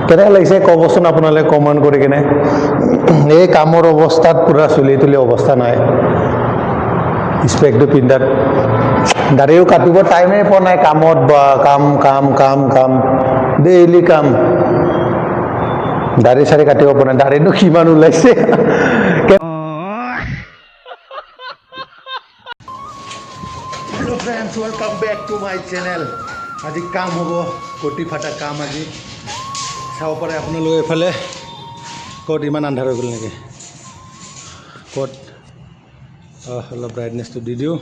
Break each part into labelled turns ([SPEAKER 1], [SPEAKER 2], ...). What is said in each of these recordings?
[SPEAKER 1] কেনে লাগিছে কবচোন আপোনালোকে কমেণ্ট কৰি কিনে এই কামৰ অৱস্থাত পুৰা চুলি তুলি অৱস্থা নাই স্পেকটো পিন্ধাত দাড়িও কাটিব টাইমে পোৱা নাই কামত বা কাম কাম কাম কাম ডেইলি কাম দাড়ি চাড়ি কাটিব পৰা নাই দাড়িনো কিমান ওলাইছে Hello friends, welcome back to my channel. আজি কাম হ'ব কোটি ফাটা কাম আজি চাব পাৰে আপোনালোকে এফালে ক'ত ইমান আন্ধাৰ হৈ গ'ল নেকি ক'ত অলপ ব্ৰাইটনেছটো দি দিওঁ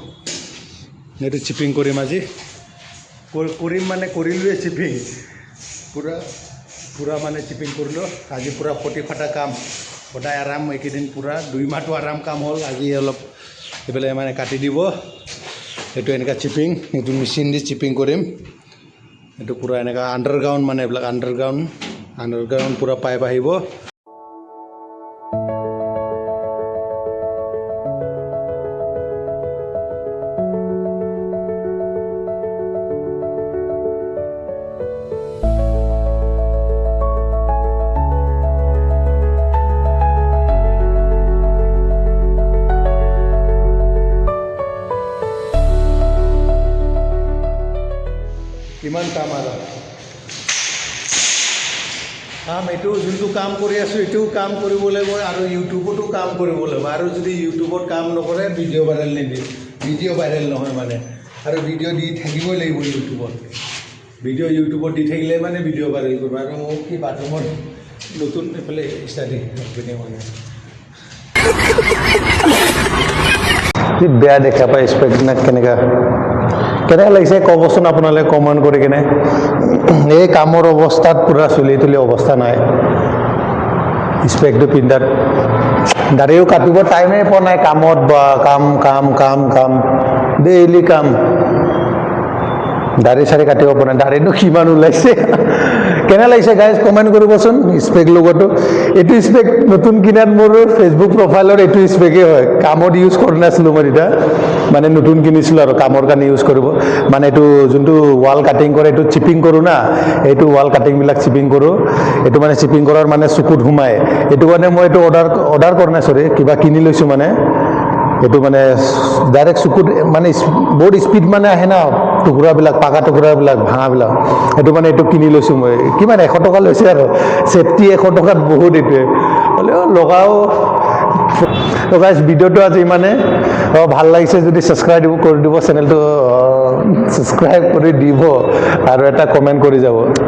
[SPEAKER 1] এইটো চিপিং কৰিম আজি কৰিম মানে কৰিলোৱে চিপিং পুৰা মানে চিপিং কৰিলোঁ আজি পুৰা কোটি ফাটা কাম সদায় আৰাম এইকেইদিন পুৰা 2 মাহটো আৰাম কাম হ'ল আজি অলপ এইফালে মানে কাটি দিব এইটো এনেকুৱা চিপিং এইটো মেচিন দি চিপিং কৰিম এইটো পুৰা এনেকুৱা আণ্ডাৰগ্ৰাউণ্ড মানে এইবিলাক আণ্ডাৰগ্ৰাউণ্ড পুৰা পাইপ আহিব কিমান কাম আৰু কাম এইটো যোনটো কাম কৰি আছোঁ এইটোও কাম কৰিব লাগিব আৰু ইউটিউবতো কাম কৰিব লাগিব আৰু যদি ইউটিউবত কাম নকৰে ভিডিঅ' ভাইৰেল নিদিয়ে ভিডিঅ' ভাইৰেল নহয় মানে আৰু ভিডিঅ' দি থাকিবই লাগিব ইউটিউবত দি থাকিলে মানে ভিডিঅ' ভাইৰেল কৰিব আৰু মোক কি বাথৰুমত নতুন এইফালে ষ্টাডি পিনে মানে কি বেয়া দেখা পায় স্পেক্ট না কেনেকুৱা লাগিছে কবচোন আপোনালোকে কমেণ্ট কৰি কিনে এই কামৰ অৱস্থাত পুৰা চুলি তুলি অৱস্থা নাই স্পেকটো পিন্ধাত দাড়িও কাটিব টাইমে পোৱা নাই কামত বা কাম কাম কাম কাম ডেইলি কাম দাড়ি চাড়ি কাটিব পৰা নাই দাড়িনো কিমান ওলাইছে কেনে লাগিছে গাইজ কমেণ্ট কৰিবচোন স্পেক লগতো এইটো স্পেক নতুন কিনাত মোৰ ফেচবুক প্ৰফাইলৰ এইটো স্পেকেই হয় কামত ইউজ কৰি নাছিলোঁ মই এতিয়া মানে নতুন কিনিছিলোঁ আৰু কামৰ কাৰণে ইউজ কৰিব মানে এইটো যোনটো ৱাল কাটিং কৰে এইটো চিপিং কৰোঁ না এইটো ৱাল কাটিংবিলাক চিপিং কৰোঁ এইটো মানে চিপিং কৰাৰ মানে চকুত সোমায় এইটো কাৰণে মই এইটো অৰ্ডাৰ কৰা নাই চৰি কিবা কিনি লৈছোঁ মানে এইটো মানে ডাইৰেক্ট চকুত মানে বহুত স্পীড মানে আহে না টুকুৰাবিলাক পাকা টুকুৰাবিলাক ভাঙাবিলাক এইটো মানে এইটো কিনি লৈছোঁ মই কিমান 100 টকা লৈছে আৰু ছেফটি 100 টকাত বহুত এইটোৱে হ'লেও লগাও গাইজ ভিডিঅ'টো আজি ইমানে ভাল লাগিছে যদি ছাবস্ক্ৰাইব কৰি দিব চেনেলটো ছাবস্ক্ৰাইব কৰি দিব আৰু এটা কমেণ্ট কৰি যাব